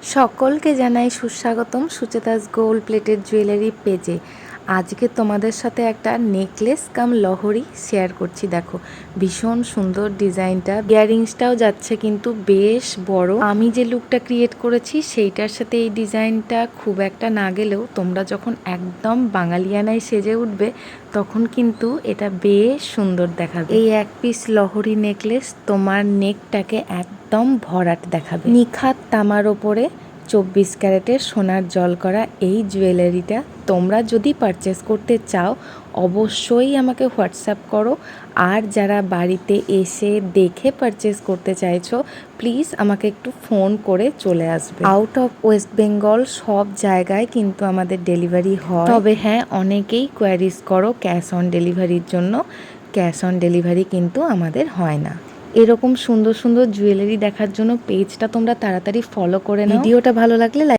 সকলকে জানাই সুস্বাগতম সুচেতাস গোল্ড প্লেটেড জুয়েলারি পেজে। আজকে তোমাদের সাথে একটা নেকলেস কাম লহরি শেয়ার করছি। দেখো ভীষণ সুন্দর ডিজাইনটা, ইয়াররিংসটাও যাচ্ছে কিন্তু বেশ বড়। আমি যে লুকটা ক্রিয়েট করেছি সেইটার সাথে এই ডিজাইনটা খুব একটা না গেলেও তোমরা যখন একদম বাঙালিয়ানায় সেজে উঠবে তখন কিন্তু এটা বেশ সুন্দর দেখাবে। এই এক পিস লহরি নেকলেস তোমার নেকটাকে একদম ভরাট দেখাবে। নিখাত তামার ওপরে 24 ক্যারেটের সোনার জল করা এই জুয়েলারিটা তোমরা যদি পারচেস করতে চাও অবশ্যই আমাকে হোয়াটসঅ্যাপ করো। আর যারা বাড়িতে এসে দেখে পারচেস করতে চাইছো প্লিজ আমাকে একটু ফোন করে চলে আসবে। আউট অফ ওয়েস্ট বেঙ্গল সব জায়গায় কিন্তু আমাদের ডেলিভারি হয়, তবে হ্যাঁ অনেকেই কোয়ারিজ করো ক্যাশ অন ডেলিভারির জন্য। ক্যাশ অন ডেলিভারি কিন্তু আমাদের হয় না। এরকম সুন্দর সুন্দর জুয়েলারি দেখার জন্য পেজটা তোমরা তাড়াতাড়ি ফলো করে নাও। ভিডিওটা ভালো লাগলে